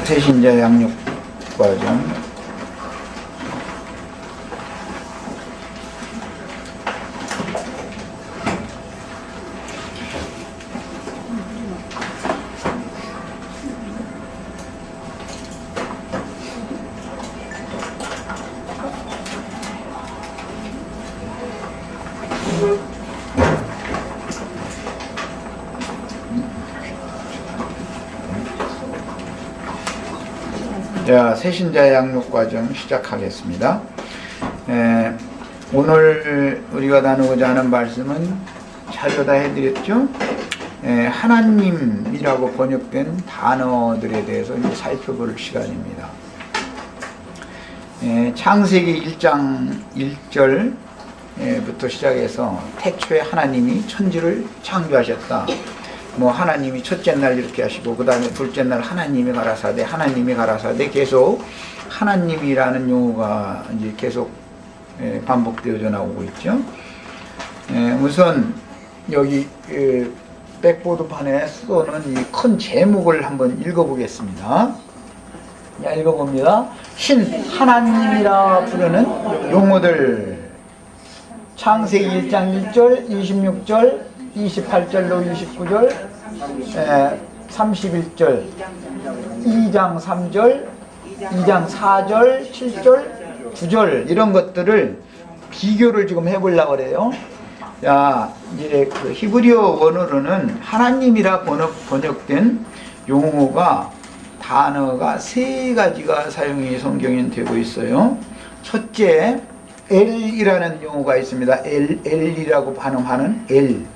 세신자 양육 과정. 자, 세신자 양육 과정 시작하겠습니다. 오늘 우리가 나누고자 하는 말씀은 자료다 해드렸죠? 하나님이라고 번역된 단어들에 대해서 이제 살펴볼 시간입니다. 창세기 1장 1절부터 시작해서 태초에 하나님이 천지를 창조하셨다. 뭐 하나님이 첫째 날 이렇게 하시고 그 다음에 둘째 날 하나님이 가라사대 계속 하나님이라는 용어가 이제 계속 반복되어져 나오고 있죠. 우선 여기 백보드판에 써놓은 이 큰 제목을 한번 읽어보겠습니다. 자, 읽어봅니다. 신 하나님이라 부르는 용어들. 창세기 1장 1절 26절 28절로 29절, 31절, 2장 3절, 2장 4절, 7절, 9절 이런 것들을 비교를 지금 해보려고 그래요. 자, 이제 그 히브리어 원어로는 하나님이라 번역된 용어가 단어가 세 가지가 사용이 성경에 되고 있어요. 첫째, 엘이라는 용어가 있습니다. 엘이라고 발음하는 엘.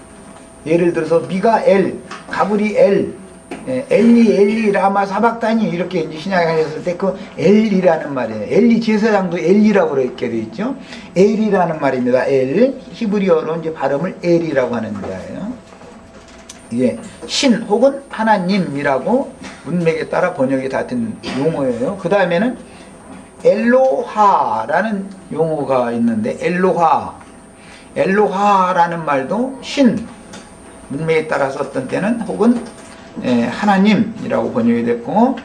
예를 들어서 미가엘, 가브리엘, 엘리 라마 사박다니 이렇게 이제 신약에 했을 때 그 엘이라는 말이에요. 엘리 제사장도 엘리라고 이렇게 되어 있죠. 엘이라는 말입니다. 엘, 히브리어로 이제 발음을 엘이라고 하는 거예요. 이게 신 혹은 하나님이라고 문맥에 따라 번역이 다 된 용어예요. 그 다음에는 엘로하라는 용어가 있는데 엘로하라는 말도 신 문맥에 따라서 어떤 때는 혹은 하나님이라고 번역이 됐고,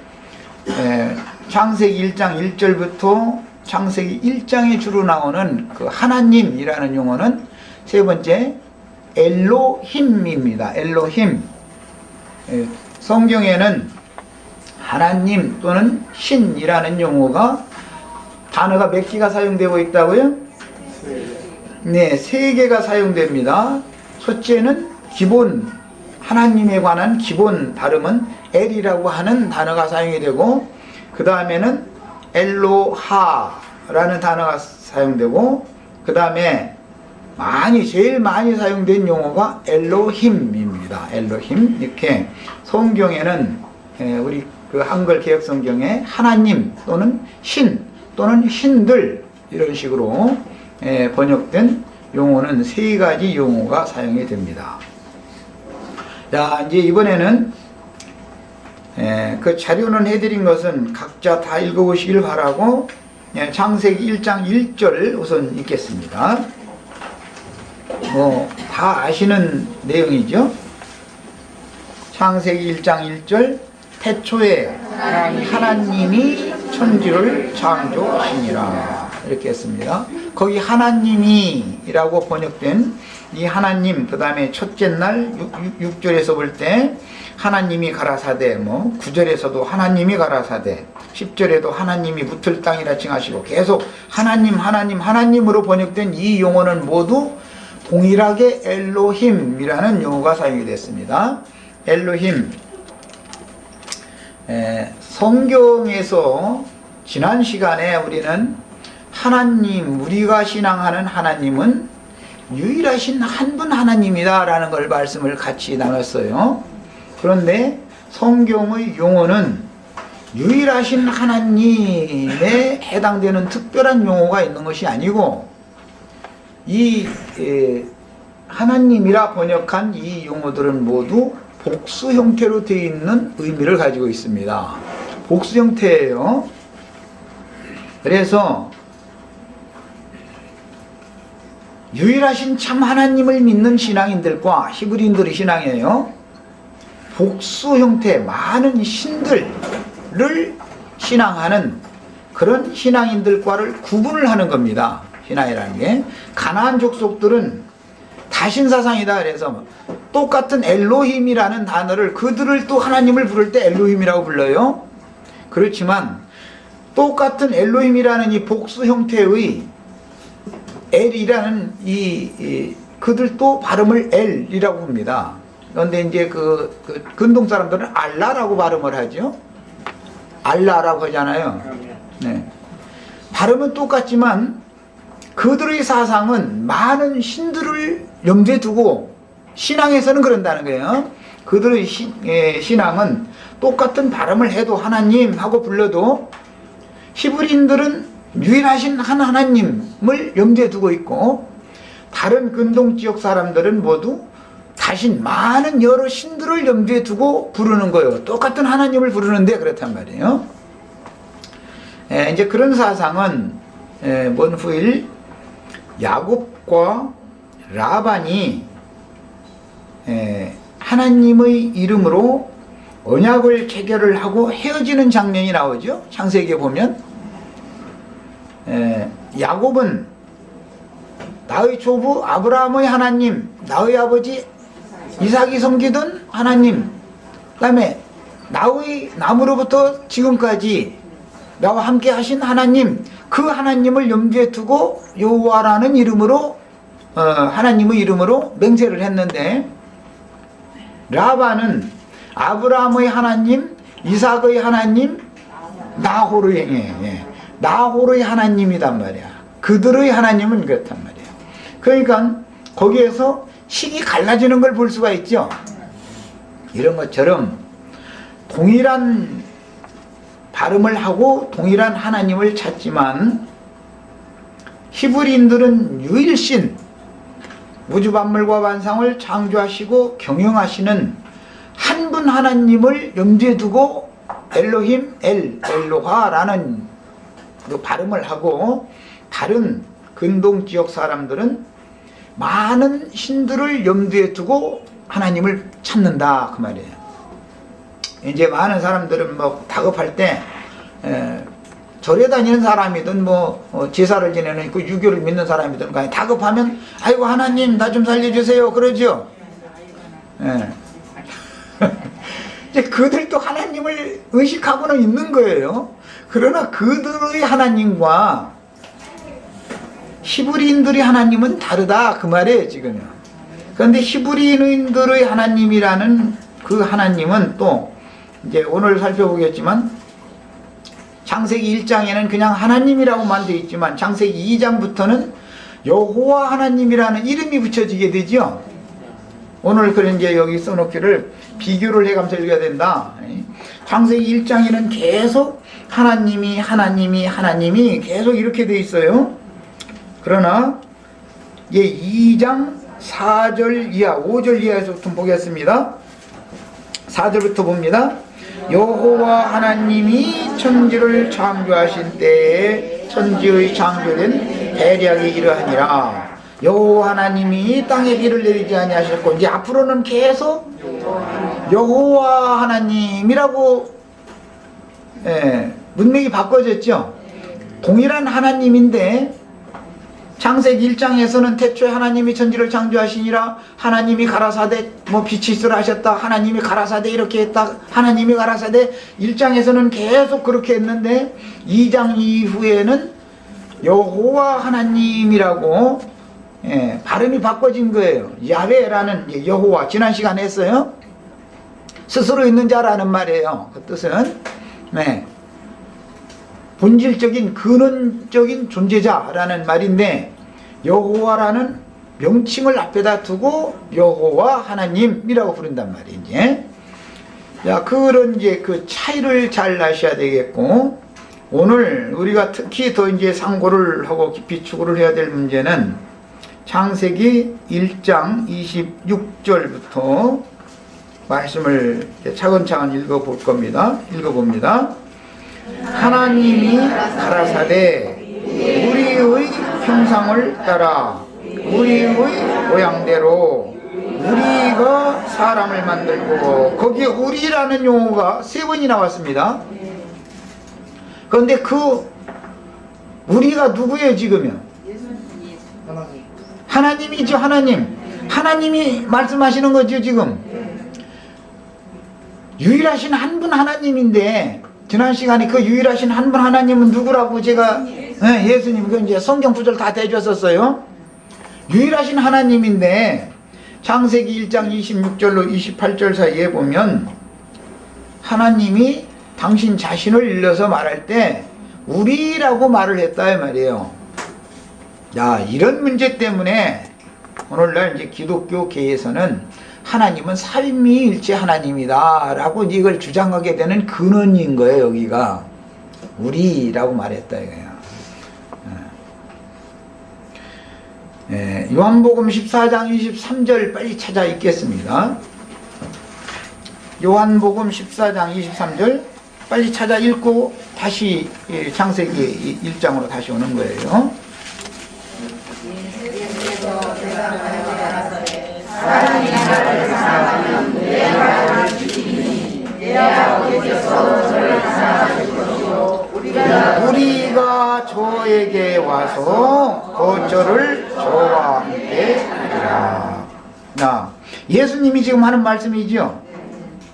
창세기 1장 1절부터 창세기 1장에 주로 나오는 그 하나님이라는 용어는 세 번째 엘로힘입니다. 엘로힘. 성경에는 하나님 또는 신이라는 용어가 단어가 몇 개가 사용되고 있다고요? 네, 3개가 사용됩니다. 첫째는 기본, 하나님에 관한 기본 발음은 엘이라고 하는 단어가 사용이 되고, 그 다음에는 엘로하라는 단어가 사용되고, 그 다음에 제일 많이 사용된 용어가 엘로힘입니다. 엘로힘. 이렇게 성경에는 우리 그 한글 개혁 성경에 하나님 또는 신 또는 신들 이런 식으로 번역된 용어는 3가지 용어가 사용이 됩니다. 자, 이제 이번에는 그 자료는 해드린 것은 각자 다 읽어보시길 바라고, 창세기 1장 1절 우선 읽겠습니다. 다 아시는 내용이죠. 창세기 1장 1절 태초에 하나님이 천지를 창조하시니라 이렇게 했습니다. 거기 하나님이라고 번역된 이 하나님, 그 다음에 첫째 날 6절에서 볼 때 하나님이 가라사대, 9절에서도 하나님이 가라사대, 10절에도 하나님이 무틀 땅이라 칭하시고 계속 하나님으로 번역된 이 용어는 모두 동일하게 엘로힘이라는 용어가 사용이 됐습니다. 엘로힘. 성경에서 지난 시간에 우리는 우리가 신앙하는 하나님은 유일하신 한 분 하나님이다 라는 걸 말씀을 같이 나눴어요. 그런데 성경의 용어는 유일하신 하나님에 해당되는 특별한 용어가 있는 것이 아니고, 이 하나님이라 번역한 이 용어들은 모두 복수 형태로 되어 있는 의미를 가지고 있습니다. 복수 형태예요. 그래서 유일하신 참 하나님을 믿는 신앙인들과 히브리인들의 신앙이에요. 복수 형태 많은 신들을 신앙하는 그런 신앙인들과를 구분을 하는 겁니다. 신앙이라는 게. 가나안 족속들은 다신사상이다. 그래서 똑같은 엘로힘이라는 단어를, 그들을 또 하나님을 부를 때 엘로힘이라고 불러요. 그렇지만 똑같은 엘로힘이라는 이 복수 형태의 엘이라는 그들도 발음을 엘이라고 합니다. 그런데 이제 근동 사람들은 알라라고 발음을 하죠. 알라라고 하잖아요. 네. 발음은 똑같지만 그들의 사상은 많은 신들을 염두에 두고, 신앙에서는 그런다는 거예요. 그들의 신앙은 똑같은 발음을 해도 하나님 하고 불러도 히브리인들은 유일하신 한 하나님을 염두에 두고 있고, 다른 근동 지역 사람들은 모두 다신 많은 여러 신들을 염두에 두고 부르는 거예요. 똑같은 하나님을 부르는데 그렇단 말이에요. 이제 그런 사상은 먼 후일 야곱과 라반이 하나님의 이름으로 언약을 체결을 하고 헤어지는 장면이 나오죠. 창세기에 보면 야곱은 나의 조부 아브라함의 하나님, 나의 아버지 이삭이 섬기던 하나님, 그 다음에 나의 나무로부터 지금까지 나와 함께 하신 하나님, 그 하나님을 염두에 두고 여호와라는 이름으로 하나님의 이름으로 맹세를 했는데, 라반은 아브라함의 하나님, 이삭의 하나님, 나홀의 하나님이단 말이야. 그들의 하나님은 그렇단 말이야. 그러니까 거기에서 식이 갈라지는 걸 볼 수가 있죠. 이런 것처럼 동일한 발음을 하고 동일한 하나님을 찾지만 히브리인들은 유일신, 우주 만물과万상을 창조하시고 경영하시는 한 분 하나님을 염두에 두고 엘로힘, 엘로하라는 그 발음을 하고, 다른 근동 지역 사람들은 많은 신들을 염두에 두고 하나님을 찾는다 그 말이에요. 이제 많은 사람들은 뭐 다급할 때 절에 다니는 사람이든 제사를 지내는 그 유교를 믿는 사람이든 간에 다급하면 아이고 하나님 나 좀 살려주세요 그러죠. 이제 그들도 하나님을 의식하고는 있는 거예요. 그러나 그들의 하나님과 히브리인들의 하나님은 다르다 그 말이에요 지금요. 그런데 히브리인들의 하나님이라는 그 하나님은 또 이제 오늘 살펴보겠지만, 창세기 1장에는 그냥 하나님이라고만 되어 있지만 창세기 2장부터는 여호와 하나님이라는 이름이 붙여지게 되죠. 오늘 그런 이제 여기 써놓기를 비교를 해가면서 읽어야 된다. 창세기 1장에는 계속 하나님이 계속 이렇게 되어 있어요. 그러나 2장 4절 이하 5절 이하에서 좀 보겠습니다. 4절부터 봅니다. 여호와 하나님이 천지를 창조하신 때에 천지의 창조된 대략이 이러하니라. 여호와 하나님이 땅에 비를 내리지 아니하셨고, 이제 앞으로는 계속 여호와 하나님이라고 문맥이 바꿔졌죠. 동일한 하나님인데 창세기 1장에서는 태초에 하나님이 천지를 창조하시니라, 하나님이 가라사대 빛이 있으라 하셨다, 하나님이 가라사대 이렇게 했다, 하나님이 가라사대. 1장에서는 계속 그렇게 했는데 2장 이후에는 여호와 하나님이라고 발음이 바꿔진 거예요. 야훼라는 여호와, 지난 시간에 했어요. 스스로 있는 자라는 말이에요. 그 뜻은 본질적인 근원적인 존재자라는 말인데, 여호와라는 명칭을 앞에다 두고 여호와 하나님이라고 부른단 말이지. 그런 이제 그 차이를 잘 아셔야 되겠고, 오늘 우리가 특히 더 이제 상고를 하고 깊이 추구를 해야 될 문제는 창세기 1장 26절부터 말씀을 차근차근 읽어볼 겁니다. 읽어봅니다. 하나님이 가라사대 우리의 형상을 따라 우리의 모양대로 우리가 사람을 만들고, 거기에 우리라는 용어가 3번이 나왔습니다. 그런데 그 우리가 누구예요 지금요? 하나님이죠. 하나님이 말씀하시는 거죠 지금. 유일하신 한 분 하나님인데, 지난 시간에 그 유일하신 한 분 하나님은 누구라고 제가 예수님 그 이제 성경 구절 다 대줬었어요. 유일하신 하나님인데 창세기 1장 26절로 28절 사이에 보면 하나님이 당신 자신을 일러서 말할 때 우리라고 말을 했다 이 말이에요. 야, 이런 문제 때문에 오늘날 이제 기독교계에서는 하나님은 삼위일체 하나님이다 라고 이걸 주장하게 되는 근원인 거예요. 여기가 우리라고 말했다 이거예요. 요한복음 14장 23절 빨리 찾아 읽겠습니다. 요한복음 14장 23절 빨리 찾아 읽고 다시 창세기 1장으로 다시 오는 거예요. 우리가 저에게 와서 거처를 저와 함께 하리라. 예수님이 지금 하는 말씀이죠.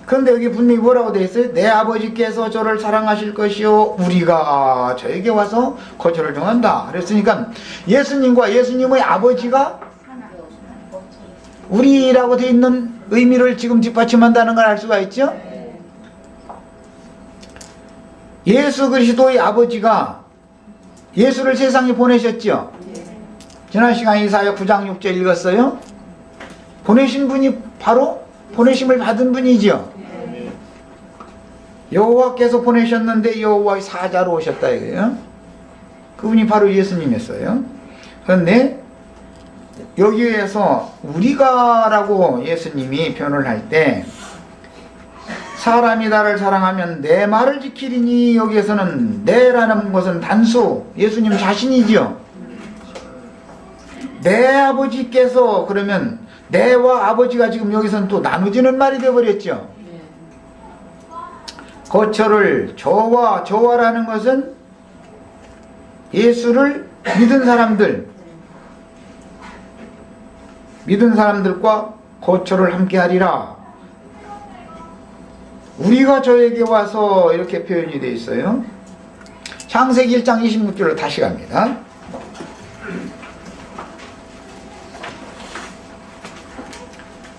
그런데 여기 분명히 뭐라고 되어 있어요? 내 아버지께서 저를 사랑하실 것이요 우리가 저에게 와서 거처를 정한다. 그랬으니까 예수님과 예수님의 아버지가 우리라고 되어 있는 의미를 지금 뒷받침한다는 걸 알 수가 있죠. 예수 그리스도의 아버지가 예수를 세상에 보내셨죠. 지난 시간에 이사야 9장 6절 읽었어요. 보내신 분이 바로 보내심을 받은 분이죠. 여호와께서 보내셨는데 여호와의 사자로 오셨다 이거예요. 그분이 바로 예수님이었어요. 그런데 여기에서 우리가라고 예수님이 표현을 할 때 사람이 나를 사랑하면 내 말을 지키리니, 여기에서는 내라는 것은 단수 예수님 자신이죠. 내 아버지께서, 그러면 내와 아버지가 지금 여기서는 또 나누지는 말이 되어버렸죠. 거처를 저와라는 것은 예수를 믿은 사람들과 거처를 함께 하리라. 우리가 저에게 와서 이렇게 표현이 되어 있어요. 창세기 1장 26절로 다시 갑니다.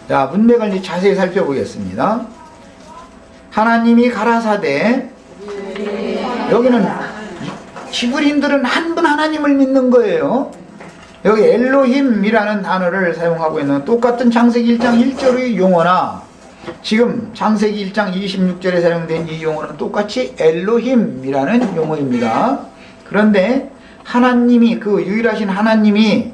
자, 문맥을 자세히 살펴보겠습니다. 하나님이 가라사대, 여기는 히브리인들은 한 분 하나님을 믿는 거예요. 여기 엘로힘이라는 단어를 사용하고 있는, 똑같은 창세기 1장 1절의 용어나 지금 창세기 1장 26절에 사용된 이 용어는 똑같이 엘로힘이라는 용어입니다. 그런데 하나님이, 그 유일하신 하나님이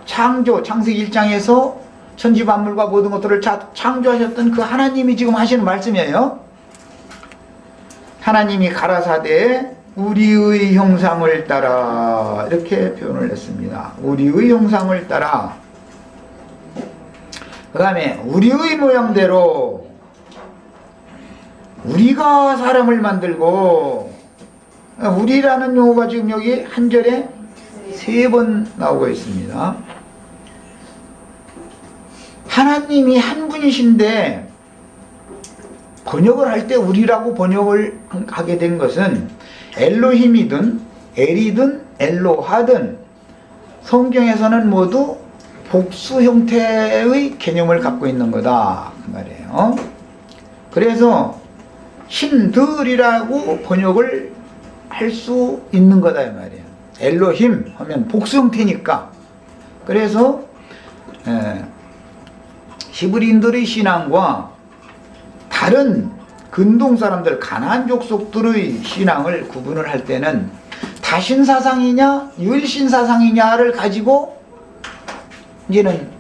창세기 1장에서 천지만물과 모든 것들을 창조하셨던 그 하나님이 지금 하시는 말씀이에요. 하나님이 가라사대 우리의 형상을 따라, 이렇게 표현을 했습니다. 우리의 형상을 따라. 그 다음에 우리의 모양대로, 우리가 사람을 만들고, 우리라는 용어가 지금 여기 한 절에 3번 나오고 있습니다. 하나님이 한 분이신데 번역을 할 때 우리라고 번역을 하게 된 것은 엘로힘이든 엘이든 엘로하든 성경에서는 모두 복수 형태의 개념을 갖고 있는 거다 그 말이에요. 그래서 신들이라고 번역을 할 수 있는 거다 이 말이에요. 엘로힘 하면 복수 형태니까. 그래서 히브리인들의 신앙과 다른 근동 사람들, 가나안 족속들의 신앙을 구분을 할 때는 다신 사상이냐 유일신 사상이냐를 가지고 이제는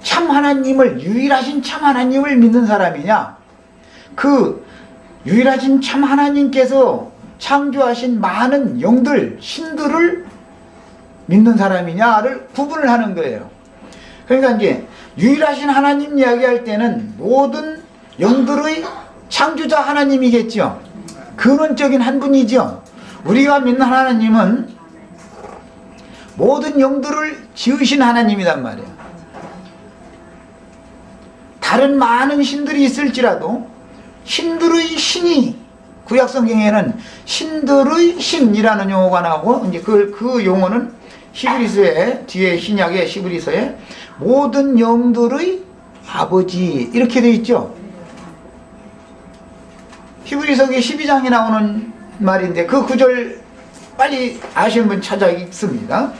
참 하나님을, 유일하신 참 하나님을 믿는 사람이냐, 그 유일하신 참 하나님께서 창조하신 많은 영들, 신들을 믿는 사람이냐를 구분을 하는 거예요. 그러니까 이제 유일하신 하나님 이야기할 때는 모든 영들의 창조자 하나님이겠죠. 그 근원적인 한 분이죠. 우리가 믿는 하나님은 모든 영들을 지으신 하나님이란 말이에요. 다른 많은 신들이 있을지라도 신들의 신이, 구약성경에는 신들의 신이라는 용어가 나오고, 이제 그 용어는 히브리서에, 뒤에 신약의 히브리서에 모든 영들의 아버지 이렇게 되어 있죠. 히브리서의 12장에 나오는 말인데 그 구절 빨리 아시는 분 찾아 읽습니다.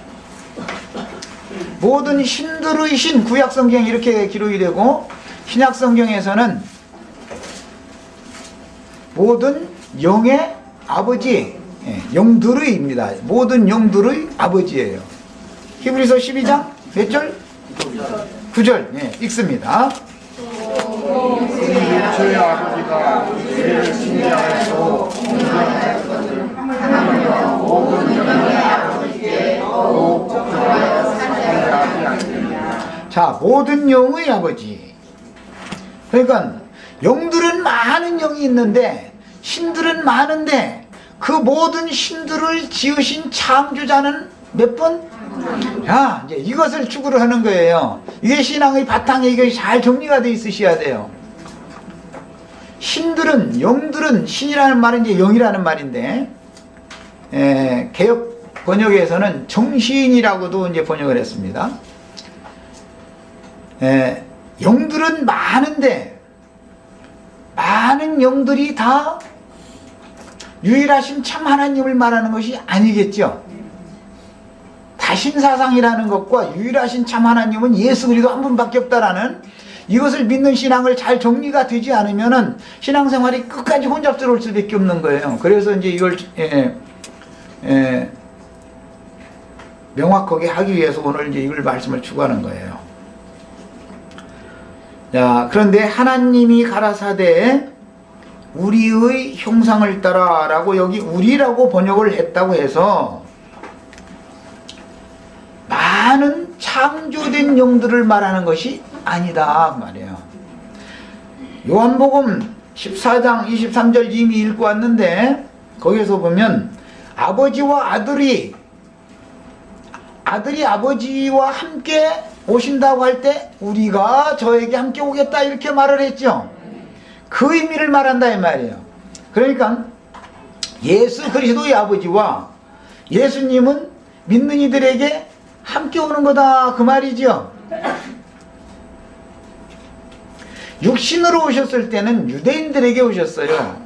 모든 신들의 신, 구약성경에 이렇게 기록이 되고, 신약성경에서는 모든 영의 아버지, 영들의입니다. 모든 영들의 아버지예요. 히브리서 12장 몇 절? 9절 읽습니다. 저희 아버지가 우리를 신뢰하였고 모든 영의 아버지께 더욱 걱정하여 살게 하시니라. 자, 모든 영의 아버지. 그러니까 영들은 많은 영이 있는데, 신들은 많은데, 그 모든 신들을 지으신 창조자는 몇 분? 자, 이제 이것을 축으로 하는 거예요. 이게 신앙의 바탕에 이게 잘 정리가 되어 있으셔야 돼요. 신들은, 영들은, 신이라는 말은 이제 영이라는 말인데, 개역 번역에서는 정신이라고도 이제 번역을 했습니다. 영들은 많은데, 많은 영들이 다 유일하신 참 하나님을 말하는 것이 아니겠죠. 다신사상이라는 것과 유일하신 참 하나님은 예수 그리스도 한 분밖에 없다라는 이것을 믿는 신앙을 잘 정리가 되지 않으면은 신앙생활이 끝까지 혼잡스러울 수밖에 없는 거예요. 그래서 이제 이걸 명확하게 하기 위해서 오늘 이제 이걸 말씀을 추구하는 거예요. 자, 그런데 하나님이 가라사대 우리의 형상을 따라 라고 여기 우리라고 번역을 했다고 해서 많은 창조된 영들을 말하는 것이 아니다 말이에요. 요한복음 14장 23절 이미 읽고 왔는데, 거기에서 보면 아버지와 아들이 아버지와 함께 오신다고 할 때 우리가 저에게 함께 오겠다 이렇게 말을 했죠. 그 의미를 말한다 이 말이에요. 그러니까 예수 그리스도의 아버지와 예수님은 믿는 이들에게 함께 오는 거다 그 말이죠. 육신으로 오셨을 때는 유대인들에게 오셨어요.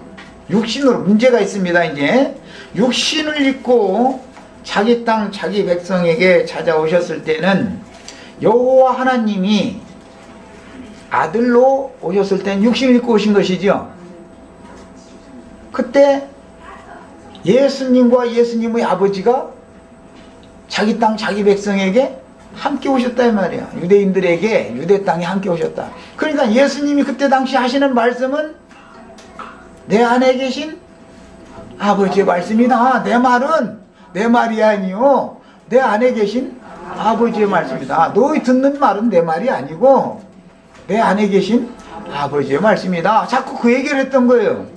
육신으로 문제가 있습니다. 이제 육신을 입고 자기 땅 자기 백성에게 찾아오셨을 때는 여호와 하나님이 아들로 오셨을 때는 육신을 입고 오신 것이죠. 그때 예수님과 예수님의 아버지가 자기 땅 자기 백성에게 함께 오셨다 이 말이야. 유대인들에게 유대 땅에 함께 오셨다. 그러니까 예수님이 그때 당시 하시는 말씀은 내 안에 계신 아버지의 말씀이다. 내 말은 내 말이 아니요 내 안에 계신 아버지의 말씀이다. 너희 듣는 말은 내 말이 아니고 내 안에 계신 아버지의 말씀이다. 자꾸 그 얘기를 했던 거예요.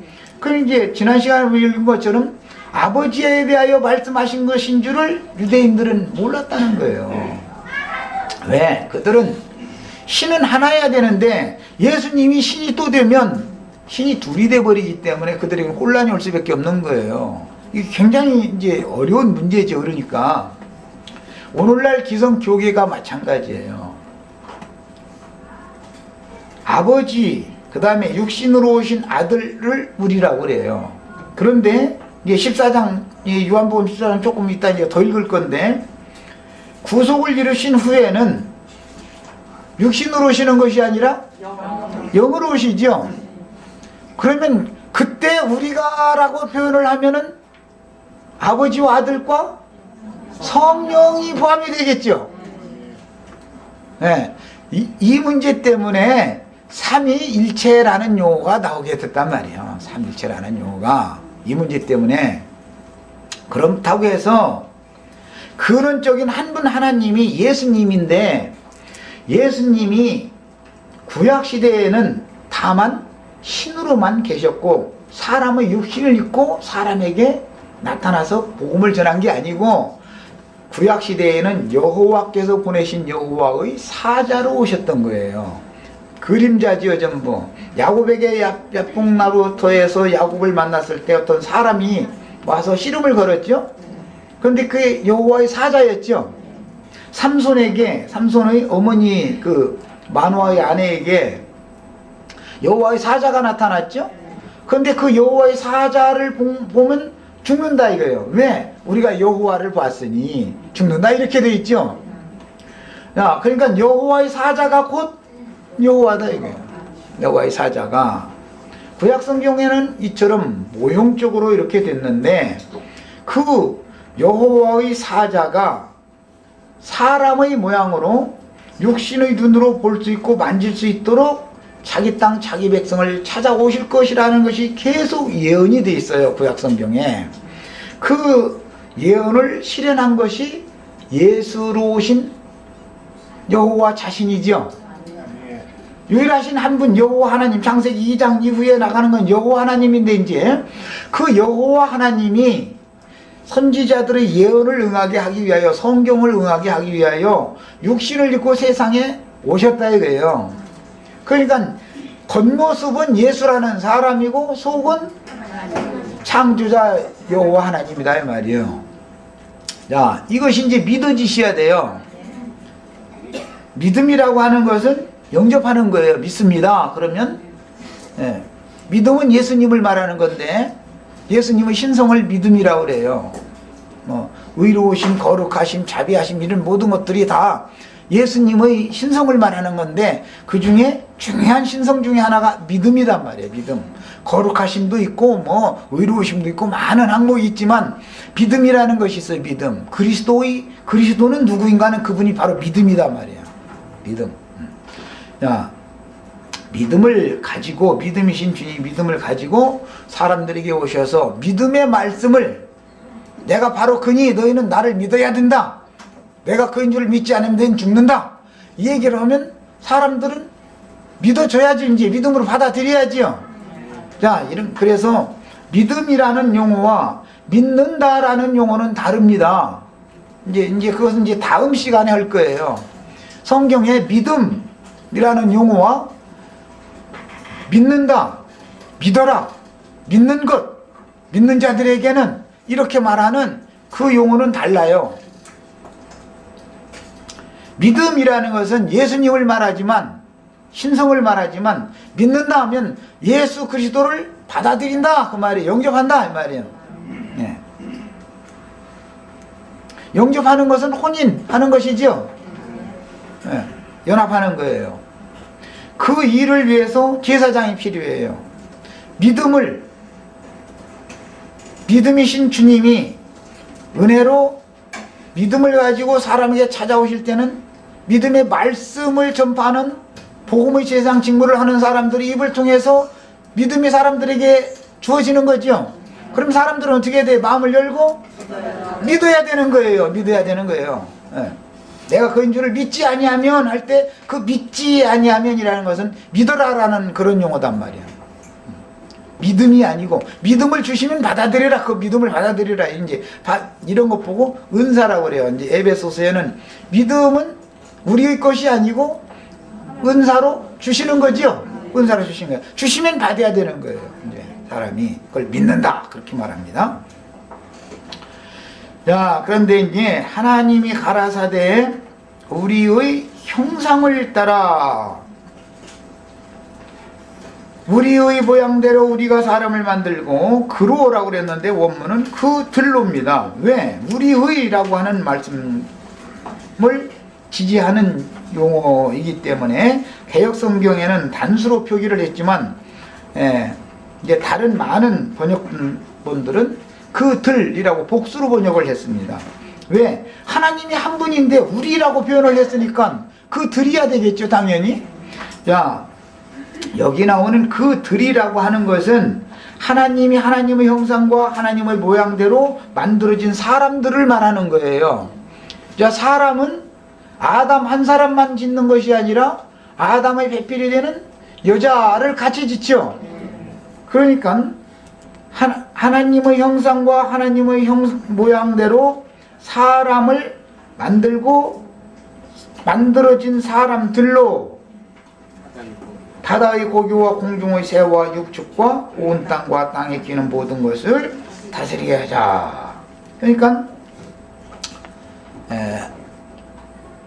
그럼 이제 지난 시간에 읽은 것처럼 아버지에 대하여 말씀하신 것인 줄을 유대인들은 몰랐다는 거예요. 왜? 그들은 신은 하나여야 되는데 예수님이 신이 또 되면 신이 둘이 돼버리기 때문에 그들에게 혼란이 올 수밖에 없는 거예요. 이게 굉장히 이제 어려운 문제죠. 그러니까 오늘날 기성교계가 마찬가지예요. 아버지, 그 다음에 육신으로 오신 아들을 우리라고 그래요. 그런데 이제 14장, 요한복음 14장 조금 이따 이제 더 읽을 건데, 구속을 이루신 후에는 육신으로 오시는 것이 아니라 영으로 오시죠. 그러면 그때 우리가 라고 표현을 하면은 아버지와 아들과 성령이 포함이 되겠죠. 네. 이 문제 때문에 삼위일체라는 용어가 나오게 됐단 말이에요. 삼위일체라는 용어가 이 문제 때문에. 그렇다고 해서 근원적인 한 분 하나님이 예수님인데, 예수님이 구약시대에는 다만 신으로만 계셨고 사람의 육신을 입고 사람에게 나타나서 복음을 전한 게 아니고 구약시대에는 여호와께서 보내신 여호와의 사자로 오셨던 거예요. 그림자지요 전부. 야곱에게 야복나루터에서 야곱을 만났을 때 어떤 사람이 와서 씨름을 걸었죠. 그런데 그게 여호와의 사자였죠. 삼손의 어머니 그 마누아의 아내에게 여호와의 사자가 나타났죠. 그런데 그 여호와의 사자를 보면 죽는다 이거예요. 왜? 우리가 여호와를 봤으니 죽는다 이렇게 돼 있죠. 야, 그러니까 여호와의 사자가 곧 여호와다 이거예요. 여호와의 사자가. 구약 성경에는 이처럼 모형적으로 이렇게 됐는데 그 여호와의 사자가 사람의 모양으로 육신의 눈으로 볼 수 있고 만질 수 있도록 자기 땅 자기 백성을 찾아오실 것이라는 것이 계속 예언이 돼 있어요. 구약 성경에. 그 예언을 실현한 것이 예수로 오신 여호와 자신이죠. 유일하신 한 분 여호와 하나님. 창세기 2장 이후에 나가는 건 여호와 하나님인데 이제 그 여호와 하나님이 선지자들의 예언을 응하게 하기 위하여 성경을 응하게 하기 위하여 육신을 입고 세상에 오셨다 이거예요. 그러니까 겉모습은 예수라는 사람이고 속은 창조자 여호와 하나님이다 이 말이에요. 자, 이것이 이제 믿어지셔야 돼요. 믿음이라고 하는 것은 영접하는 거예요. 믿습니다. 그러면 믿음은 예수님을 말하는 건데 예수님의 신성을 믿음이라고 그래요. 의로우심, 거룩하심, 자비하심 이런 모든 것들이 다 예수님의 신성을 말하는 건데 그 중에 중요한 신성 중에 하나가 믿음이란 말이에요. 믿음. 거룩하심도 있고 의로우심도 있고 많은 항목이 있지만 믿음이라는 것이 있어요. 믿음. 그리스도는 누구인가는 그분이 바로 믿음이란 말이에요. 믿음. 자, 믿음을 가지고 믿음이신 주님 믿음을 가지고 사람들에게 오셔서 믿음의 말씀을 내가 바로 그니 너희는 나를 믿어야 된다. 내가 그인 줄 믿지 않으면 너희는 죽는다. 이 얘기를 하면 사람들은 믿어줘야지 이제 믿음으로 받아들여야지요. 자, 그래서 믿음이라는 용어와 믿는다라는 용어는 다릅니다. 이제 그것은 이제 다음 시간에 할 거예요. 성경에 믿음이라는 용어와 믿는다, 믿어라, 믿는 것, 믿는 자들에게는 이렇게 말하는 그 용어는 달라요. 믿음이라는 것은 예수님을 말하지만 신성을 말하지만 믿는다 하면 예수 그리스도를 받아들인다 그 말이에요. 영접한다 이 말이에요. 네. 영접하는 것은 혼인하는 것이죠. 네. 연합하는 거예요. 그 일을 위해서 제사장이 필요해요. 믿음이신 주님이 은혜로 믿음을 가지고 사람에게 찾아오실 때는 믿음의 말씀을 전파하는 복음의 제사장 직무를 하는 사람들이 입을 통해서 믿음이 사람들에게 주어지는 거죠. 그럼 사람들은 어떻게 돼? 마음을 열고 믿어야 되는 거예요. 믿어야 되는 거예요. 네. 내가 그인 줄을 믿지 아니하면 할 때 그 믿지 아니하면이라는 것은 믿어라라는 그런 용어단 말이야. 믿음이 아니고 믿음을 주시면 받아들여라. 그 믿음을 받아들여라. 이제 이런 거 보고 은사라고 그래요. 이제 에베소서에는 믿음은 우리의 것이 아니고 은사로 주시는 거죠. 은사로 주시는 거예요. 주시면 받아야 되는 거예요. 이제 사람이 그걸 믿는다 그렇게 말합니다. 자, 그런데 이제 하나님이 가라사대 우리의 형상을 따라 우리의 모양대로 우리가 사람을 만들고 그로라고 그랬는데 원문은 그 들로입니다. 왜? 우리의라고 하는 말씀을 지지하는 용어이기 때문에 개역성경에는 단수로 표기를 했지만 이제 다른 많은 번역본들은 그 들이라고 복수로 번역을 했습니다. 왜? 하나님이 한 분인데 우리라고 표현을 했으니까 그 들이야 되겠죠 당연히. 자, 여기 나오는 그 들이라고 하는 것은 하나님이 하나님의 형상과 하나님의 모양대로 만들어진 사람들을 말하는 거예요. 자, 사람은 아담 한 사람만 짓는 것이 아니라 아담의 배필이 되는 여자를 같이 짓죠. 그러니까 하나님의 형상과 하나님의 모양대로 사람을 만들고 만들어진 사람들로 바다의 고기와 공중의 새와 육축과 온 땅과 땅에 기는 모든 것을 다스리게 하자. 그러니까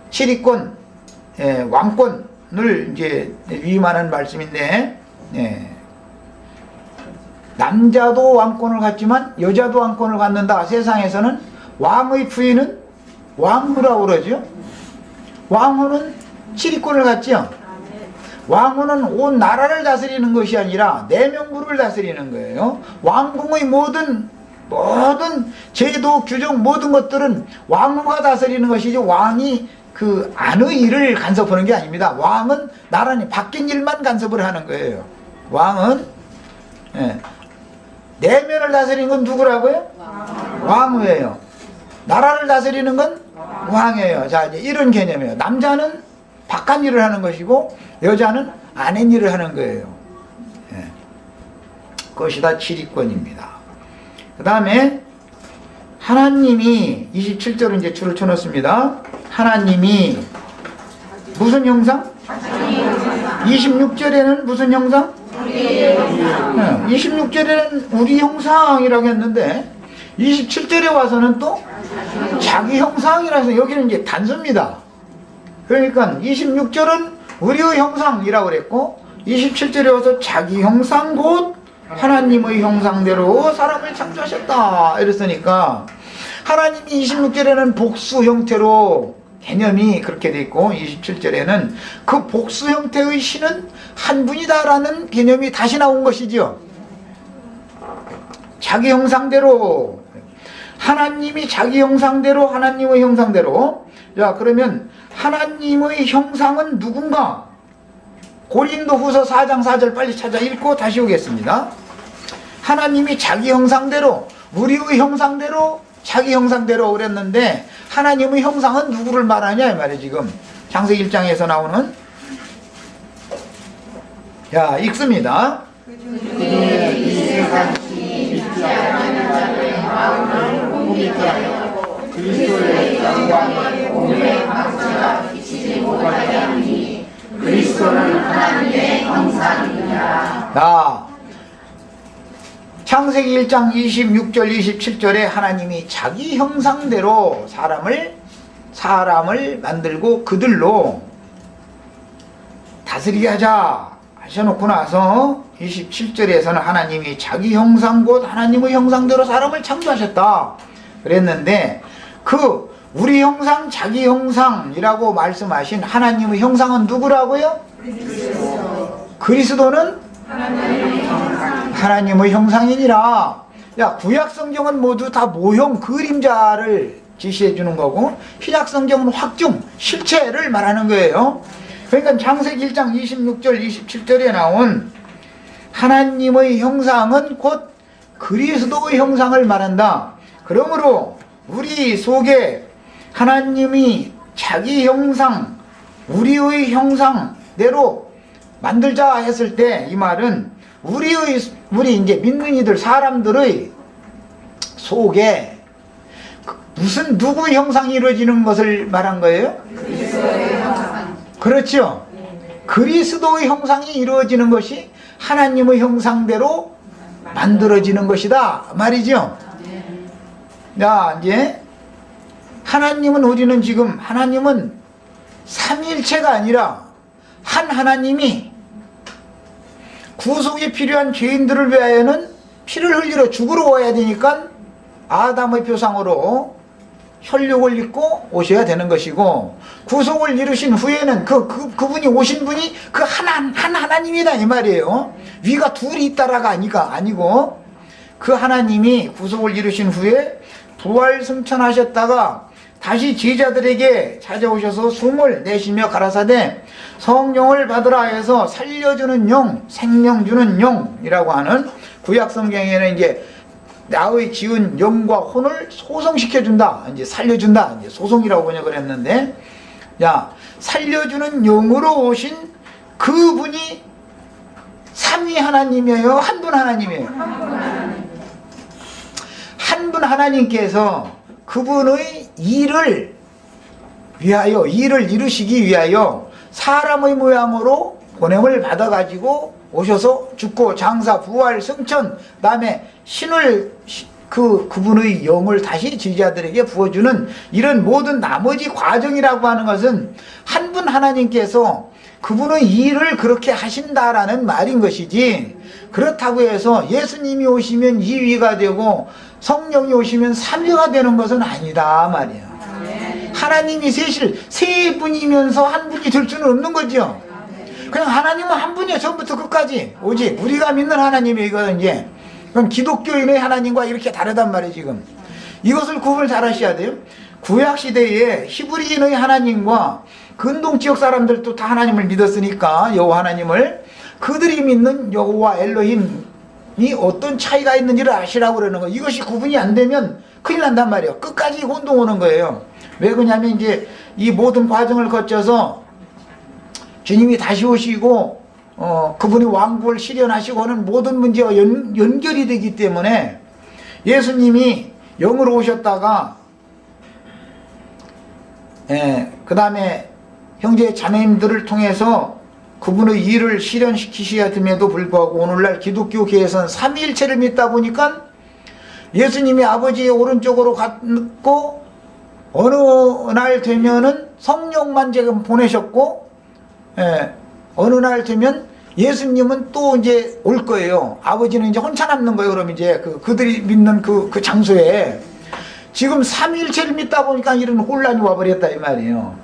7위권 왕권을 이제 위임하는 말씀인데, 남자도 왕권을 갖지만 여자도 왕권을 갖는다. 세상에서는 왕의 부인은 왕후라고 그러죠. 왕후는 7위권을 갖지요. 왕후는 온 나라를 다스리는 것이 아니라 내명부를 다스리는 거예요. 왕궁의 모든 제도, 규정 모든 것들은 왕후가 다스리는 것이지 왕이 그 안의 일을 간섭하는 게 아닙니다. 왕은 나라니 바뀐 일만 간섭을 하는 거예요. 왕은 내면을 다스리는 건 누구라고요? 왕후예요. 나라를 다스리는 건 왕이에요. 자, 이제 이런 개념이에요. 남자는 바깥 일을 하는 것이고 여자는 안의 일을 하는 거예요. 그것이 다 7위권입니다. 그 다음에 하나님이 27절을 이제 줄을 쳐놓습니다. 하나님이 무슨 형상? 26절에는 무슨 형상? 26절에는 우리 형상이라고 했는데 27절에 와서는 또 자기 형상이라서 여기는 이제 단수입니다. 그러니까 26절은 우리의 형상이라고 그랬고 27절에 와서 자기 형상 곧 하나님의 형상대로 사람을 창조하셨다 이랬으니까 하나님이 26절에는 복수 형태로 개념이 그렇게 돼 있고 27절에는 그 복수 형태의 신은 한 분이다라는 개념이 다시 나온 것이죠. 자기 형상대로, 하나님이 자기 형상대로, 하나님의 형상대로. 자, 그러면 하나님의 형상은 누군가? 고린도후서 4장 4절 빨리 찾아 읽고 다시 오겠습니다. 하나님이 자기 형상대로, 우리의 형상대로, 자기 형상대로 그랬는데 하나님의 형상은 누구를 말하냐 이 말이에요. 지금 창세기 1장에서 나오는, 자, 읽습니다. 그중에 이세같이 믿지 않는 자들의 마음을 공개케 하여 그리스도의 영광의 몸의 박수가 비치지 못하게 하니 그리스도는 하나님의 형상이니라. 자, 창세기 1장 26절 27절에 하나님이 자기 형상대로 사람을 만들고 그들로 다스리게 하자 하셔놓고 나서 27절에서는 하나님이 자기 형상 곧 하나님의 형상대로 사람을 창조하셨다 그랬는데, 그 우리 형상 자기 형상이라고 말씀하신 하나님의 형상은 누구라고요? 그리스도는 하나님의 형상이니라. 야, 구약 성경은 모두 다 모형, 그림자를 지시해 주는 거고 신약 성경은 확증, 실체를 말하는 거예요. 그러니까 창세기 1장 26절 27절에 나온 하나님의 형상은 곧 그리스도의 형상을 말한다. 그러므로 우리 속에 하나님이 자기 형상, 우리의 형상대로 만들자 했을 때 이 말은 우리 이제 믿는 이들 사람들의 속에 무슨 누구의 형상이 이루어지는 것을 말한 거예요? 그리스도의 형상. 그렇죠. 그리스도의 형상이 이루어지는 것이 하나님의 형상대로 만들어지는 것이다 말이죠. 자, 이제 하나님은 삼위일체가 아니라 한 하나님이 구속이 필요한 죄인들을 위하여는 피를 흘리러 죽으러 와야 되니까 아담의 표상으로 혈육을 입고 오셔야 되는 것이고, 구속을 이루신 후에는 그분이 오신 분이 그 한 하나님이다 이 말이에요. 위가 둘이 있다라가 아니고 그 하나님이 구속을 이루신 후에 부활 승천하셨다가 다시 제자들에게 찾아오셔서 숨을 내쉬며 가라사대 성령을 받으라 해서 살려주는 영, 생명 주는 영이라고 하는, 구약 성경에는 이제 나의 지은 영과 혼을 소성시켜준다, 이제 살려준다, 이제 소송이라고 번역을 했는데, 야, 살려주는 영으로 오신 그분이 삼위 하나님이에요? 한 분 하나님이에요? 분 하나님께서 그분의 일을 위하여, 일을 이루시기 위하여 사람의 모양으로 보냄을 받아가지고 오셔서 죽고 장사 부활 승천 다음에 신을 그분의 영을 다시 제자들에게 부어주는 이런 모든 나머지 과정이라고 하는 것은 한 분 하나님께서 그분의 일을 그렇게 하신다라는 말인 것이지, 그렇다고 해서 예수님이 오시면 2위가 되고 성령이 오시면 3위가 되는 것은 아니다 말이야. 하나님이 세 분이면서 한 분이 될 수는 없는 거죠. 그냥 하나님은 한 분이에요. 처음부터 끝까지. 오직 우리가 믿는 하나님이 이거는 이제 그럼 기독교인의 하나님과 이렇게 다르단 말이에요. 지금 이것을 구분을 잘 하셔야 돼요. 구약시대에 히브리인의 하나님과 근동 지역 사람들도 다 하나님을 믿었으니까 여호와 하나님을, 그들이 믿는 여호와 엘로힘이 어떤 차이가 있는지를 아시라고 그러는 거예요. 이것이 구분이 안 되면 큰일 난단 말이에요. 끝까지 혼동 오는 거예요. 왜 그러냐면 이제 이 모든 과정을 거쳐서 주님이 다시 오시고 그분이 왕국을 실현하시고 하는 모든 문제와 연결이 되기 때문에 예수님이 영으로 오셨다가 그 다음에 형제 자매님들을 통해서 그분의 일을 실현시키셔야 됨에도 불구하고 오늘날 기독교계에서는 삼위일체를 믿다 보니까 예수님이 아버지의 오른쪽으로 갔고 어느 날 되면은 성령만 지금 보내셨고, 어느 날 되면 예수님은 또 이제 올 거예요. 아버지는 이제 혼자 남는 거예요. 그럼 이제 그들이 믿는 그 장소에 지금 삼위일체를 믿다 보니까 이런 혼란이 와버렸다 이 말이에요.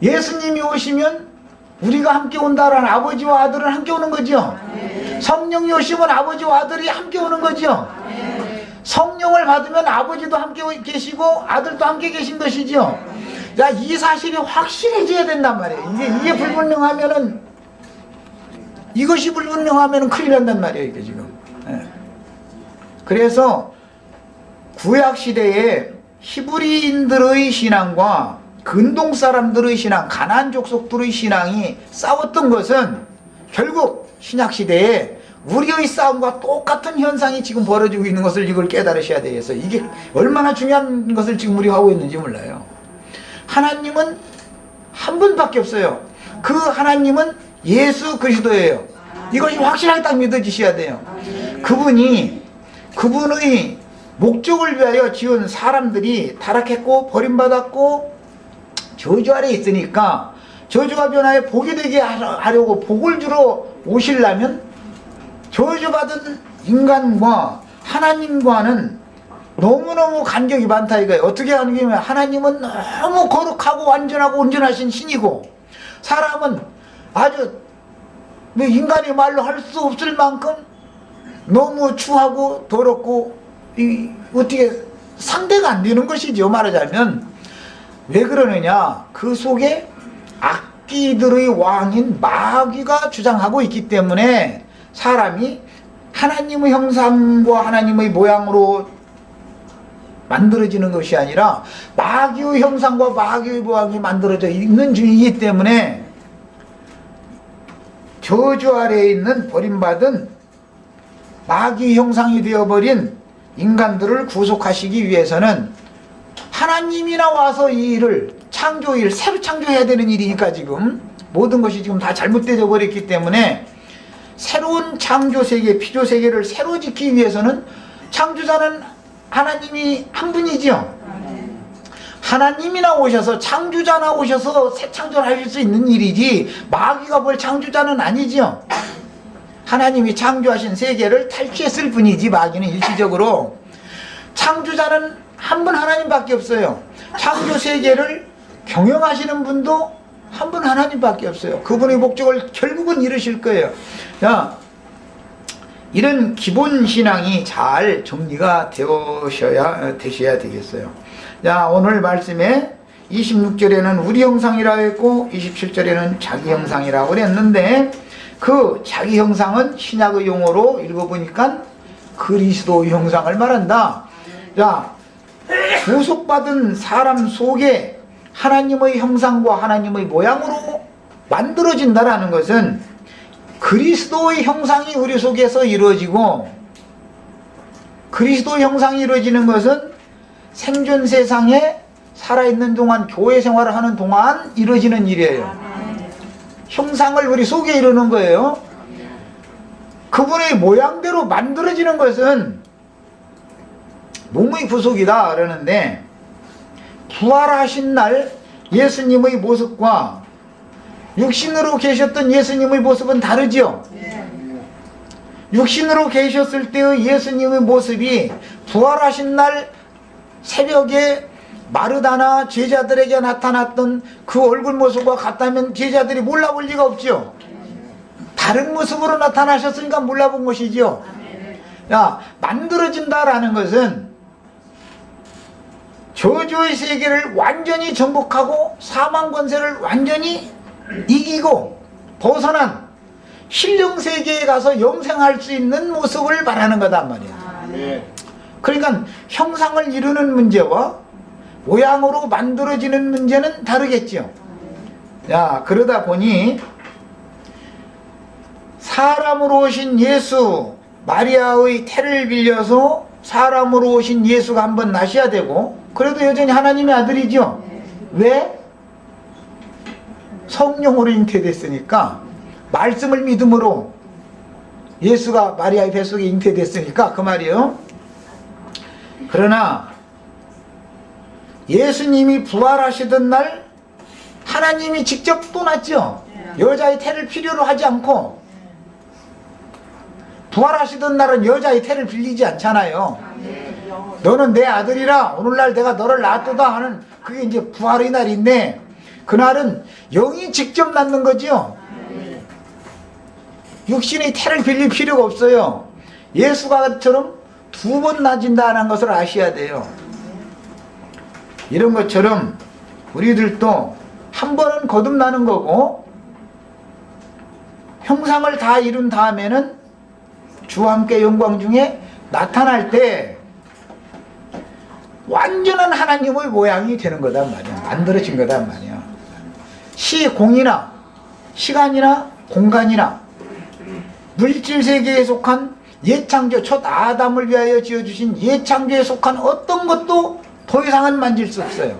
예수님이 오시면 우리가 함께 온다라는, 아버지와 아들은 함께 오는 거죠. 성령이 오시면 아버지와 아들이 함께 오는 거죠. 성령을 받으면 아버지도 함께 계시고 아들도 함께 계신 것이죠. 자, 이 사실이 확실해져야 된단 말이에요. 이게 불분명하면은, 이것이 불분명하면은 큰일 난단 말이에요. 이게 지금. 그래서 구약시대에 히브리인들의 신앙과 근동 사람들의 신앙, 가나안 족속들의 신앙이 싸웠던 것은 결국 신약시대에 우리의 싸움과 똑같은 현상이 지금 벌어지고 있는 것을 이걸 깨달으셔야 되겠어. 이게 얼마나 중요한 것을 지금 우리가 하고 있는지 몰라요. 하나님은 한 분밖에 없어요. 그 하나님은 예수 그리스도예요. 이것이 확실하게 딱 믿어지셔야 돼요. 그분의 목적을 위하여 지은 사람들이 타락했고 버림받았고 저주 아래 있으니까 저주가 변하여 복이 되게 하려고 복을 주러 오시려면 저주받은 인간과 하나님과는 너무너무 간격이 많다 이거예요. 어떻게 하는 게 하나님은 너무 거룩하고 완전하고 온전하신 신이고, 사람은 아주 인간의 말로 할 수 없을 만큼 너무 추하고 더럽고 어떻게 상대가 안 되는 것이죠. 말하자면 왜 그러느냐, 그 속에 악기들의 왕인 마귀가 주장하고 있기 때문에 사람이 하나님의 형상과 하나님의 모양으로 만들어지는 것이 아니라 마귀의 형상과 마귀의 모양이 만들어져 있는 중이기 때문에 저주 아래에 있는 버림받은 마귀 형상이 되어버린 인간들을 구속하시기 위해서는 하나님이 나와서 이 일을 창조일 새로 창조해야 되는 일이니까 지금 모든 것이 지금 다 잘못되어 버렸기 때문에 새로운 창조세계, 피조세계를 새로 짓기 위해서는 창조자는 하나님이 한 분이지요. 하나님이나 오셔서 창조자나 오셔서 새 창조를 하실 수 있는 일이지 마귀가 뭘 창조자는 아니지요. 하나님이 창조하신 세계를 탈취했을 뿐이지 마귀는 일시적으로. 창조자는 한 분 하나님밖에 없어요. 창조 세계를 경영하시는 분도 한 분 하나님밖에 없어요. 그분의 목적을 결국은 이루실 거예요. 자, 이런 기본 신앙이 잘 정리가 되셔야 되겠어요. 자, 오늘 말씀에 26절에는 우리 형상이라고 했고 27절에는 자기 형상이라고 했는데, 그 자기 형상은 신약의 용어로 읽어보니까 그리스도의 형상을 말한다. 자, 구속받은 사람 속에 하나님의 형상과 하나님의 모양으로 만들어진다라는 것은 그리스도의 형상이 우리 속에서 이루어지고 그리스도 형상이 이루어지는 것은 생존 세상에 살아있는 동안, 교회 생활을 하는 동안 이루어지는 일이에요. 형상을 우리 속에 이루는 거예요. 그분의 모양대로 만들어지는 것은 몸의 구속이다 그러는데, 부활하신 날 예수님의 모습과 육신으로 계셨던 예수님의 모습은 다르죠. 육신으로 계셨을 때의 예수님의 모습이 부활하신 날 새벽에 마르다나 제자들에게 나타났던 그 얼굴 모습과 같다면 제자들이 몰라볼 리가 없죠. 다른 모습으로 나타나셨으니까 몰라본 것이죠. 야, 만들어진다라는 것은 저주의 세계를 완전히 정복하고 사망 권세를 완전히 이기고 벗어난 신령 세계에 가서 영생할 수 있는 모습을 말하는 거단 말이야. 그러니까 형상을 이루는 문제와 모양으로 만들어지는 문제는 다르겠죠. 야, 그러다 보니 사람으로 오신 예수, 마리아의 태를 빌려서 사람으로 오신 예수가 한번 나셔야 되고, 그래도 여전히 하나님의 아들이죠. 왜? 성령으로 잉태됐으니까, 말씀을 믿음으로 예수가 마리아의 뱃속에 잉태됐으니까 그 말이에요. 그러나 예수님이 부활하시던 날 하나님이 직접 떠났죠. 여자의 태를 필요로 하지 않고. 부활하시던 날은 여자의 태를 빌리지 않잖아요. 너는 내 아들이라 오늘날 내가 너를 낳았도다 하는, 그게 이제 부활의 날인데, 그날은 영이 직접 낳는 거죠. 육신의 태를 빌릴 필요가 없어요. 예수가처럼 두 번 낳아진다는 것을 아셔야 돼요. 이런 것처럼 우리들도 한 번은 거듭나는 거고, 형상을 다 이룬 다음에는 주와 함께 영광 중에 나타날 때 완전한 하나님의 모양이 되는 거단 말이야. 만들어진 거단 말이야. 시공이나 시간이나 공간이나 물질 세계에 속한 예창조, 첫 아담을 위하여 지어주신 예창조에 속한 어떤 것도 더 이상은 만질 수 없어요.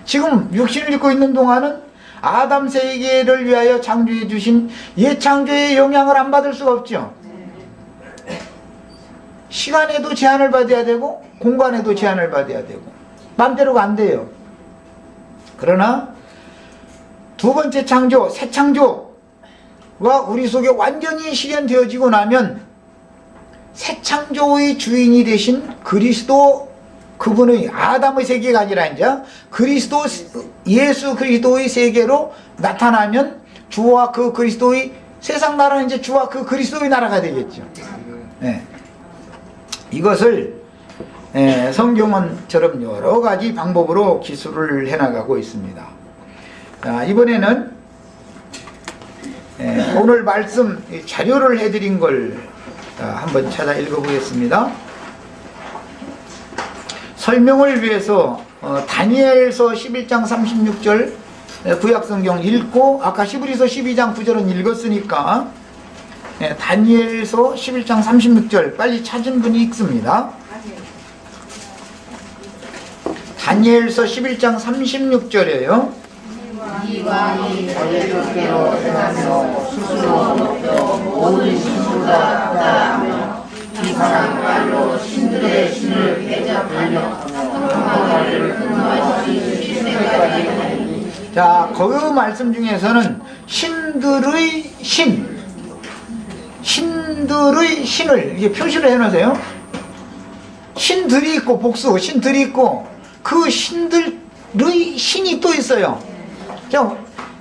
지금 육신을 입고 있는 동안은 아담 세계를 위하여 창조해 주신 예창조의 영향을 안 받을 수가 없죠. 시간에도 제한을 받아야 되고 공간에도 제한을 받아야 되고 맘대로가 안 돼요. 그러나 두 번째 창조, 새 창조가 우리 속에 완전히 실현되어지고 나면 새 창조의 주인이 되신 그리스도, 그분의 아담의 세계가 아니라 이제 그리스도, 예수 그리스도의 세계로 나타나면 주와 그 그리스도의, 세상 나라는 이제 주와 그 그리스도의 나라가 되겠죠. 네. 이것을 성경은처럼 여러 가지 방법으로 기술을 해나가고 있습니다. 자, 이번에는 오늘 말씀 자료를 해드린 걸 한번 찾아 읽어보겠습니다. 설명을 위해서 다니엘서 11장 36절 구약성경 읽고, 아까 히브리서 12장 9절은 읽었으니까 다니엘서 11장 36절 빨리 찾은 분이 읽습니다. 다니엘서 11장 36절이에요. 이와 이 거제도대로 행하며 스스로 모든 신보다 낫다하며 이상한 말로 신들의 신을 대적하며 평화를 분노하시는 실세까지 하니. 자, 그 말씀 중에서는 신들의 신, 신들의 신을 이게 표시를 해놓으세요. 신들이 있고, 복수 신들이 있고, 그 신들의 신이 또 있어요. 자,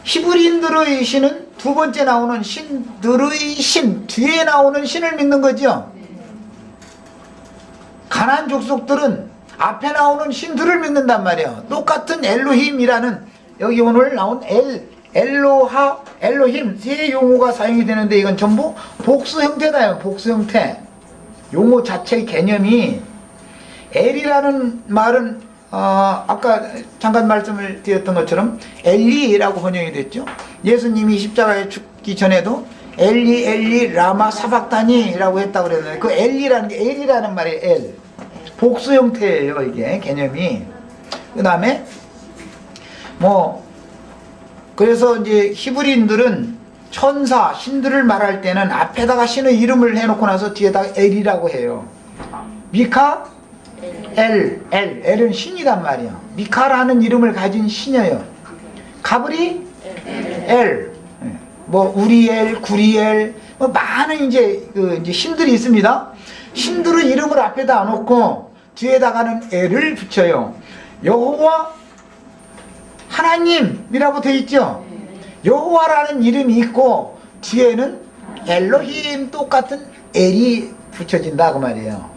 히브리인들의 신은 두 번째 나오는 신들의 신, 뒤에 나오는 신을 믿는 거죠. 가나안 족속들은 앞에 나오는 신들을 믿는단 말이에요. 똑같은 엘로힘이라는, 여기 오늘 나온 엘로하, 엘로힘 세 용어가 사용이 되는데 이건 전부 복수 형태다. 복수 형태. 용어 자체의 개념이, 엘이라는 말은 아까 잠깐 말씀을 드렸던 것처럼 엘리라고 번역이 됐죠. 예수님이 십자가에 죽기 전에도 엘리 엘리 라마 사박다니라고 했다고 그랬는데 그 엘리라는 게 엘이라는 말이에요. 엘. 복수 형태예요, 이게 개념이. 그 다음에 뭐 그래서 이제 히브리인들은 천사, 신들을 말할 때는 앞에다가 신의 이름을 해놓고 나서 뒤에다가 엘이라고 해요. 미카, 엘은 신이란 말이에요. 미카라는 이름을 가진 신이에요. 가브리, 엘, 뭐 우리엘, 구리엘, 뭐 많은 이제 이제 신들이 있습니다. 신들의 이름을 앞에다 놓고 뒤에다가는 엘을 붙여요. 여호와 하나님이라고 되어 있죠. 여호와라는 이름이 있고 뒤에는 엘로힘 똑같은 엘이 붙여진다 그 말이에요.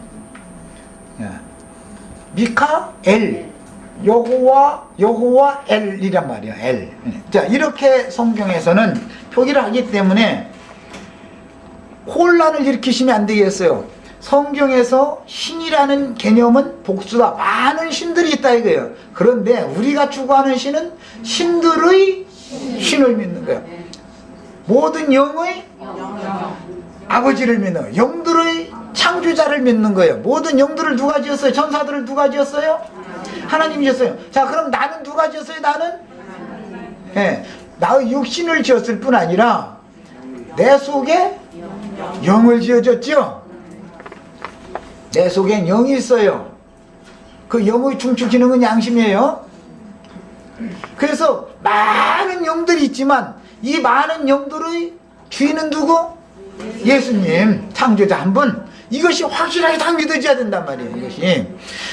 미카 엘, 여호와 엘이란 말이에요. 엘. 자, 이렇게 성경에서는 표기를 하기 때문에 혼란을 일으키시면 안 되겠어요. 성경에서 신이라는 개념은 복수다. 많은 신들이 있다 이거예요. 그런데 우리가 추구하는 신은 신들의 신을 믿는 거예요. 모든 영의 아버지를 믿는 거예요. 영들의 창조자를 믿는 거예요. 모든 영들을 누가 지었어요? 천사들을 누가 지었어요? 하나님이 지었어요. 자, 그럼 나는 누가 지었어요? 나는? 나의 육신을 지었을 뿐 아니라 내 속에 영을 지어줬죠. 내 속엔 영이 있어요. 그 영의 중추 기능은 양심이에요. 그래서 많은 영들이 있지만 이 많은 영들의 주인은 누구? 예수님, 창조자 한 분. 이것이 확실하게 다 믿어져야 된단 말이에요.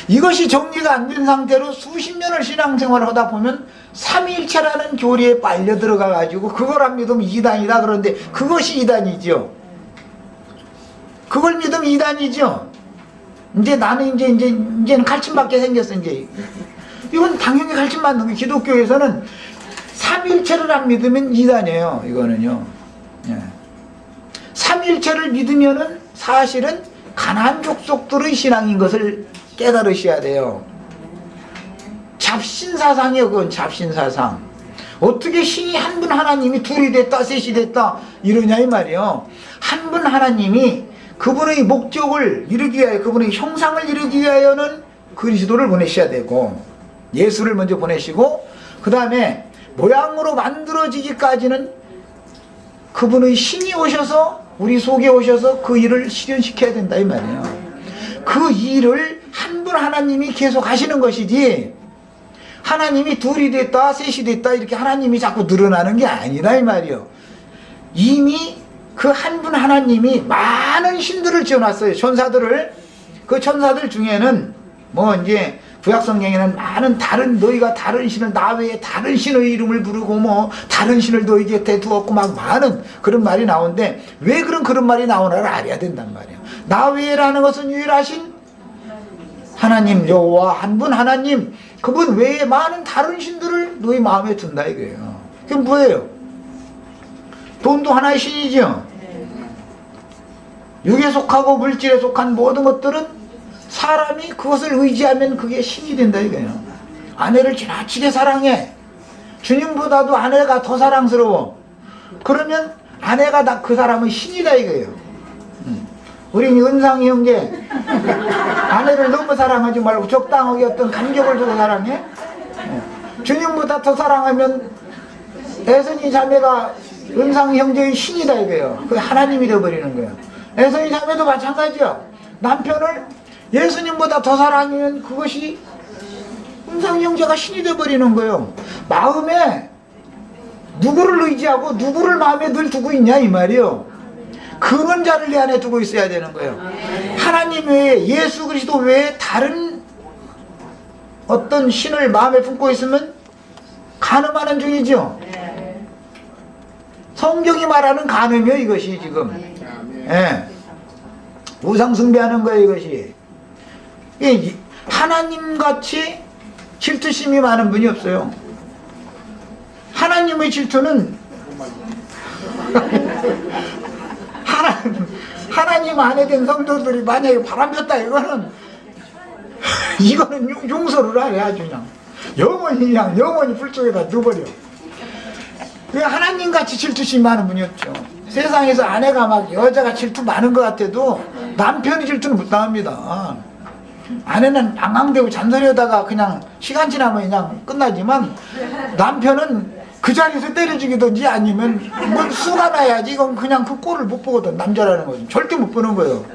이것이 정리가 안 된 상태로 수십 년을 신앙생활을 하다 보면 삼위일체라는 교리에 빨려 들어가 가지고 그걸 안 믿으면 이단이다. 그런데 그것이 이단이죠. 그걸 믿으면 이단이죠. 이제 나는 이제는 갈침받게 생겼어. 이제 이건 당연히 갈침받는 거예요. 기독교에서는 삼위일체를 안 믿으면 이단이에요. 이거는요. 삼위일체를 믿으면은 사실은 가나안 족속들의 신앙인 것을 깨달으셔야 돼요. 잡신사상이에요. 그건 잡신사상. 어떻게 신이 한 분 하나님이 둘이 됐다 셋이 됐다 이러냐 이 말이에요. 한 분 하나님이 그분의 목적을 이루기 위하여, 그분의 형상을 이루기 위하여는 그리스도를 보내셔야 되고, 예수를 먼저 보내시고 그 다음에 모양으로 만들어지기까지는 그분의 신이 오셔서 우리 속에 오셔서 그 일을 실현시켜야 된다 이 말이에요. 그 일을 한 분 하나님이 계속 하시는 것이지, 하나님이 둘이 됐다 셋이 됐다 이렇게 하나님이 자꾸 늘어나는 게 아니라 이 말이에요. 이미 그 한 분 하나님이 많은 신들을 지어놨어요. 천사들을. 그 천사들 중에는 뭐 이제 구약성경에는 많은 다른, 너희가 다른 신을, 나 외에 다른 신의 이름을 부르고 뭐 다른 신을 너희 곁에 두었고 막 많은 그런 말이 나오는데, 왜 그런 말이 나오나를 알아야 된단 말이에요. 나 외라는 것은 유일하신 하나님 여호와 한 분 하나님, 그분 외에 많은 다른 신들을 너희 마음에 둔다 이거예요. 그게 뭐예요? 돈도 하나의 신이죠. 육에 속하고 물질에 속한 모든 것들은 사람이 그것을 의지하면 그게 신이 된다 이거예요. 아내를 지나치게 사랑해. 주님보다도 아내가 더 사랑스러워. 그러면 아내가 그 사람의 신이다 이거예요. 우리 은상이 형제 아내를 너무 사랑하지 말고 적당하게 어떤 간격을 두고 사랑해. 주님보다 더 사랑하면 애선이 자매가 은상이 형제의 신이다 이거예요. 그게 하나님이 되어버리는 거예요. 애선이 자매도 마찬가지야. 남편을 예수님보다 더 사랑하면 그것이 은상이 형제가 신이 되어버리는 거예요. 마음에 누구를 의지하고 누구를 마음에 늘 두고 있냐 이 말이에요. 그런 자를 내 안에 두고 있어야 되는 거예요. 하나님 외에, 예수 그리스도 외에 다른 어떤 신을 마음에 품고 있으면 간음하는 중이죠. 성경이 말하는 간음이요 이것이 지금. 우상 숭배하는 거예요 이것이. 하나님같이 질투심이 많은 분이 없어요. 하나님의 질투는 하나님 안에 된 성도들이 만약에 바람폈다 이거는 용서를 안 해. 아주 그냥 영원히 불 속에다 넣어버려. 하나님같이 질투심이 많은 분이 없죠. 세상에서 아내가 막 여자가 질투 많은 것 같아도 남편이 질투는 못 당합니다. 아내는 앙앙대고 잔소리하다가 그냥 시간 지나면 그냥 끝나지만 남편은 그 자리에서 때려 죽이든지 아니면 뭐 수가 나야지 이건 그냥 그 꼴을 못 보거든. 남자라는 것은 절대 못 보는 거예요.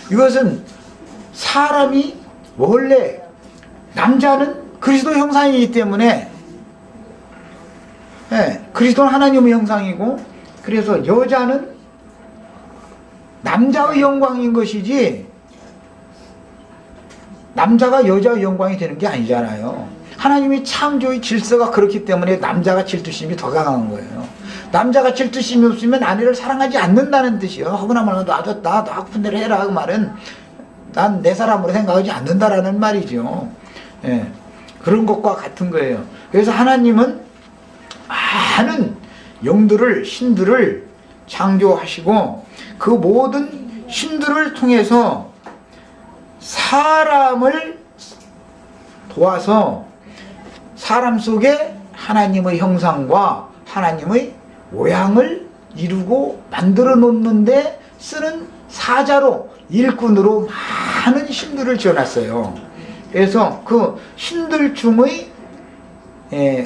이것은 사람이 원래 남자는 그리스도 형상이기 때문에 그리스도는 하나님의 형상이고 그래서 여자는 남자의 영광인 것이지 남자가 여자의 영광이 되는 게 아니잖아요. 하나님의 창조의 질서가 그렇기 때문에 남자가 질투심이 더 강한 거예요. 남자가 질투심이 없으면 아내를 사랑하지 않는다는 뜻이요. 허구나 말로 놔줬다. 너 하고 대로 해라. 그 말은 난 내 사람으로 생각하지 않는다라는 말이죠. 예. 그런 것과 같은 거예요. 그래서 하나님은 많은 영들을 신들을 창조하시고 그 모든 신들을 통해서 사람을 도와서 사람 속에 하나님의 형상과 하나님의 모양을 이루고 만들어 놓는데 쓰는 사자로 일꾼으로 많은 신들을 지어놨어요. 그래서 그 신들 중의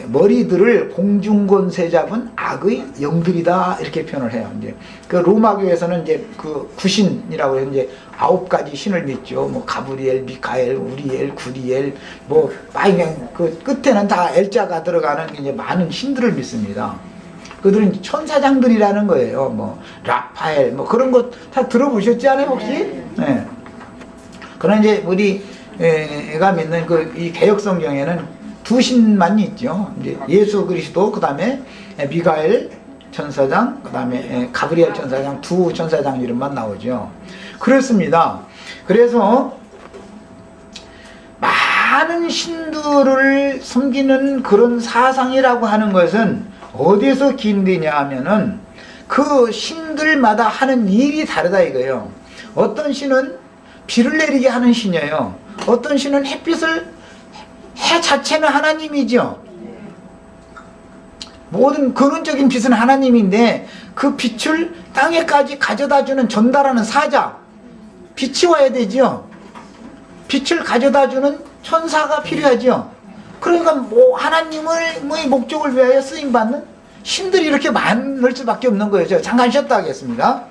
머리들을 공중권세 잡은 악의 영들이다 이렇게 표현을 해요. 이제 그 로마교에서는 이제 그 구신이라고 해서 이제 9가지 신을 믿죠. 뭐 가브리엘, 미카엘, 우리엘, 구리엘, 뭐 그냥 그 끝에는 다 엘자가 들어가는 이제 많은 신들을 믿습니다. 그들은 천사장들이라는 거예요. 뭐 라파엘, 뭐 그런 것 다 들어보셨지 않아요 혹시? 네. 그러나 이제 우리 애가 믿는 그 이 개역 성경에는 두 신만 있죠. 이제 예수 그리스도, 그 다음에 미가엘 천사장, 그 다음에 가브리엘 천사장, 두 천사장 이름만 나오죠. 그렇습니다. 그래서 많은 신들을 섬기는 그런 사상이라고 하는 것은 어디에서 기인되냐 하면은 그 신들마다 하는 일이 다르다 이거예요. 어떤 신은 비를 내리게 하는 신이에요. 어떤 신은 햇빛을 해 자체는 하나님이죠. 모든 근원적인 빛은 하나님인데 그 빛을 땅에까지 가져다주는 전달하는 사자, 빛이 와야 되죠. 빛을 가져다주는 천사가 필요하죠. 그러니까 뭐 하나님의 목적을 위하여 쓰임받는 신들이 이렇게 많을 수밖에 없는 거예요. 잠깐 쉬었다 하겠습니다.